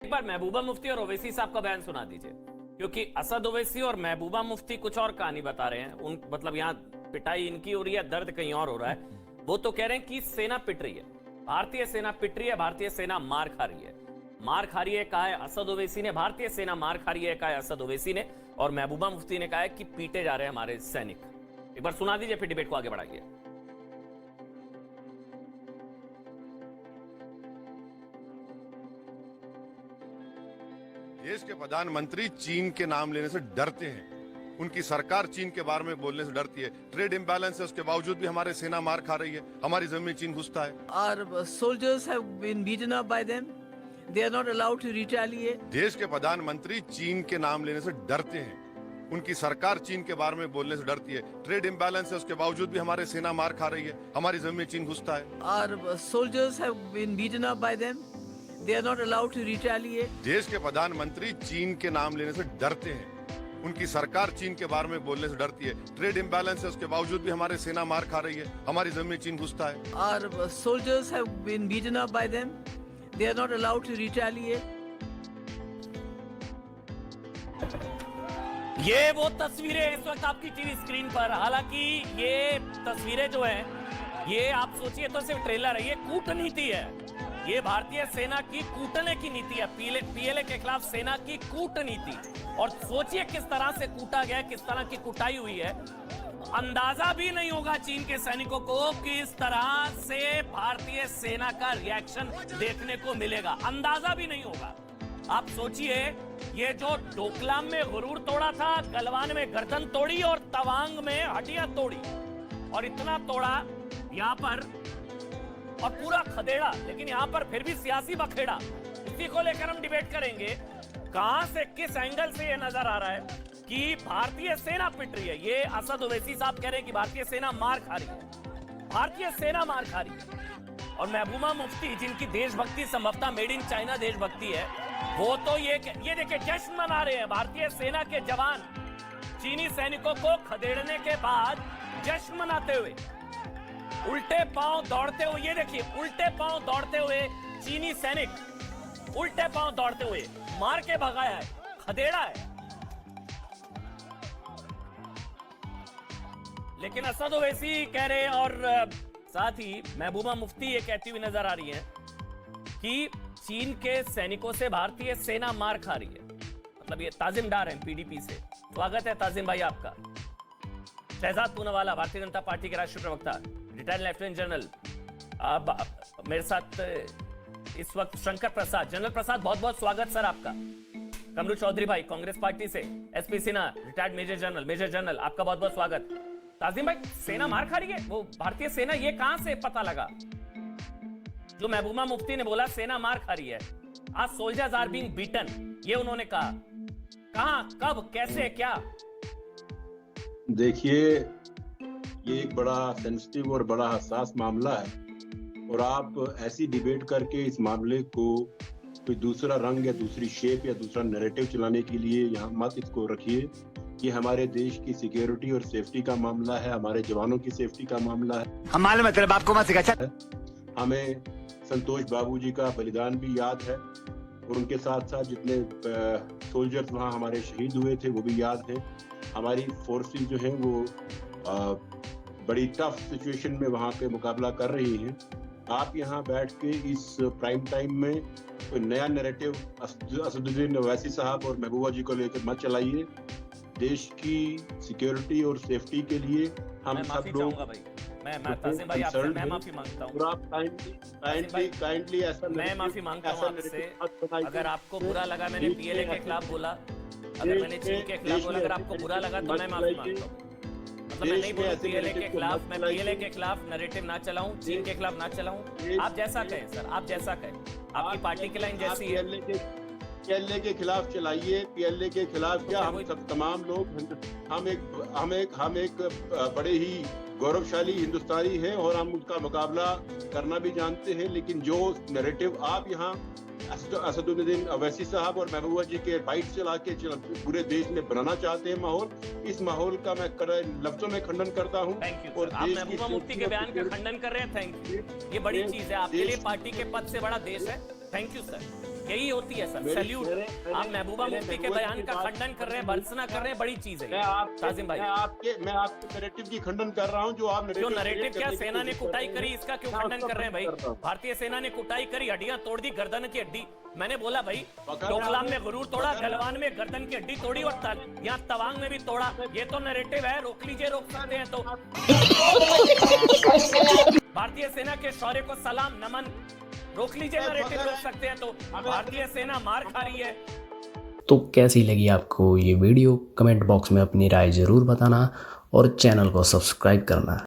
एक बार महबूबा मुफ्ती और ओवैसी साहब का बयान सुना दीजिए, क्योंकि असद ओवैसी और महबूबा मुफ्ती कुछ और कहानी बता रहे हैं। उन मतलब यहाँ पिटाई इनकी हो रही है, दर्द कहीं और हो रहा है। वो तो कह रहे हैं कि सेना पिट रही है, भारतीय सेना पिट रही है, भारतीय सेना मार खा रही है। मार खा रही है कहा है असद ओवैसी ने, भारतीय सेना मार खा रही है कहा है असद ओवैसी ने, और महबूबा मुफ्ती ने कहा है कि पीटे जा रहे हैं हमारे सैनिक। एक बार सुना दीजिए, फिर डिबेट को आगे बढ़ाइए। देश के प्रधानमंत्री चीन के नाम लेने से डरते हैं। उनकी सरकार चीन के बारे में बोलने से डरती है। ट्रेड इम्बैलेंस है, उसके बावजूद भी हमारे सेना मार खा रही है, हमारी जमीन में चीन घुसता है। Our soldiers have been beaten up by them. They are not allowed to retaliate. देश के प्रधानमंत्री चीन के नाम लेने से डरते हैं। उनकी सरकार चीन के बारे में बोलने से डरती है। ट्रेड इम्बैलेंस है, उसके बावजूद भी हमारे सेना मार खा रही है, हमारी जमीन में चीन घुसता है। Our soldiers have been beaten up by them. They are not allowed to retaliate. देश के प्रधानमंत्री चीन के नाम लेने से डरते हैं। उनकी सरकार चीन के बारे में बोलने से डरती है। ट्रेड इम्बैलेंस है, उसके बावजूद भी हमारे सेना मार खा रही है, हमारी जमीन में चीन घुसता है। Our soldiers have been beaten up by them. They are not allowed to retaliate. ये वो तस्वीरें इस वक्त आपकी टीवी स्क्रीन पर। हालांकि ये तस्वीरें जो है, ये आप सोचिए तो सिर्फ ट्रेलर है, ये कूटनीति है। ये भारतीय सेना की कूटने की नीति है, पीएलए के खिलाफ सेना की कूटनीति। और सोचिए किस तरह से कूटा गया, किस तरह की कुटाई हुई है। अंदाजा भी नहीं होगा चीन के सैनिकों को कि इस तरह से भारतीय सेना का रिएक्शन देखने को मिलेगा, अंदाजा भी नहीं होगा। आप सोचिए, ये जो डोकलाम में गुरूर तोड़ा था, गलवान में गर्दन तोड़ी और तवांग में हड्डियां तोड़ी, और इतना तोड़ा यहाँ पर और पूरा खदेड़ा, लेकिन यहाँ पर फिर भी सियासी बखेड़ा। इसी को लेकर हम डिबेट करेंगे। कहां से, किस एंगल से ये नजर आ रहा है कि भारतीय सेना पिट रही है। ये असद ओवैसी साहब कह रहे हैं कि भारतीय सेना मार खा रही है, भारतीय सेना मार खा रही है। और महबूबा मुफ्ती, जिनकी देशभक्ति संभवतः मेड इन चाइना देशभक्ति है, वो तो ये देखिए जश्न मना रहे हैं। भारतीय सेना के जवान चीनी सैनिकों को खदेड़ने के बाद जश्न मनाते हुए, उल्टे पांव दौड़ते हुए, ये देखिए उल्टे पांव दौड़ते हुए चीनी सैनिक उल्टे पांव दौड़ते हुए मार के भगाया है, खदेड़ा है। लेकिन असद ओवैसी कह रहे हैं, और साथ ही महबूबा मुफ्ती ये कहती हुई नजर आ रही है कि चीन के सैनिकों से भारतीय सेना मार खा रही है। मतलब ये ताजिम डार हैं पीडीपी से। स्वागत है ताजिम भाई आपका। शहजाद पूनावाला, भारतीय जनता पार्टी के राष्ट्रीय प्रवक्ता, रिटायर्ड लेफ्टिनेंट जनरल। अब मेरे साथ इस वक्त शंकर प्रसाद, जनरल प्रसाद, बहुत बहुत स्वागत सर आपका। कमरू चौधरी भाई, कांग्रेस पार्टी से। S P Sinha, retired major general, आपका बहुत बहुत स्वागत। ताजिम भाई, सेना मार खा रही है, वो भारतीय सेना, ये कहां से पता लगा? जो महबूबा मुफ्ती ने बोला सेना मार खा रही है, आज सोल्जर्स आर बीइंग बीटन, ये उन्होंने कहा। कहां, कब, कैसे, क्या? देखिए, ये एक बड़ा सेंसिटिव और बड़ा हसास मामला है, और आप ऐसी डिबेट करके इस मामले को कोई दूसरा रंग या दूसरी शेप या दूसरा नैरेटिव चलाने के लिए यहाँ मत इसको रखिए। ये हमारे देश की सिक्योरिटी और सेफ्टी का मामला है, हमारे जवानों की सेफ्टी का मामला है। हम मालूम है तेरे बाप को मत सिखा। हमें संतोष बाबू जी का बलिदान भी याद है, और उनके साथ साथ जितने सोल्जर्स वहाँ हमारे शहीद हुए थे वो भी याद है। हमारी फोर्सेस जो हैं वो बड़ी टफ सिचुएशन में वहाँ पे मुकाबला कर रही हैं। आप यहाँ बैठ के इस प्राइम टाइम में कोई नया नैरेटिव असदुद्दीन ओवैसी साहब और महबूबा जी को लेकर मत चलाइए। देश की सिक्योरिटी और सेफ्टी के लिए हम सब लोग, मैं ताजिम भाई आपसे मैं माफी मांगता हूं। काइंडली ऐसा मैं माफी मांगता हूं आपसे। अगर आपको बुरा लगा, मैंने पीएलए के खिलाफ बोला, अगर मैंने चीन के खिलाफ बोला, अगर आपको बुरा लगा तो मैं माफी मांगता हूं। मतलब मैं नहीं बोलूं पीएलए के खिलाफ, मैं पीएलए के खिलाफ नैरेटिव ना चलाऊं, चीन के खिलाफ ना चलाऊं। आप जैसा कहें सर, आप जैसा कहें, आपकी पार्टी की लाइन जैसी है। पीएलए के खिलाफ चलाइए, पीएलए के खिलाफ क्या, हम सब तमाम लोग, हम एक बड़े ही गौरवशाली हिंदुस्तानी हैं और हम उसका मुकाबला करना भी जानते हैं। लेकिन जो नैरेटिव आप यहाँ असदुद्दीन ओवैसी साहब और महबूबा जी के बाइट चला के पूरे देश में बनाना चाहते हैं माहौल, इस माहौल का मैं लफ्जों में खंडन करता हूँ। और आप महबूबा मुफ्ती के बयान का खंडन कर रहे हैं, थैंक यू। ये बड़ी चीज है आपके लिए, पार्टी के पद से बड़ा देश है। Thank you sir. यही होती है सर, सैल्यूट। आप महबूबा मुफ्ती के बयान का खंडन कर रहे हैं, भर्त्सना कर रहे हैं, बड़ी चीज है ताजिम भाई। मैं आपके नैरेटिव की खंडन कर रहा हूँ जो आप जो नैरेटिव क्या सेना ने कुटाई करी, इसका क्यों खंडन कर रहे हैं भाई? भारतीय सेना ने कुटाई करी, हड्डियां तोड़ दी, गर्दन की हड्डी। मैंने बोला भाई डोकलाम में गुरूर तोड़ा, गलवान में गर्दन की हड्डी तोड़ी, और यहाँ तवांग में भी तोड़ा। ये तो नैरेटिव है, रोक लीजिए, रोक सकते हैं तो। भारतीय सेना के शौर्य को सलाम नमन, रोक लीजिए, नैरेटिव रोक सकते हैं तो। भारतीय सेना मार खा रही है। तो कैसी लगी आपको ये वीडियो? कमेंट बॉक्स में अपनी राय ज़रूर बताना और चैनल को सब्सक्राइब करना।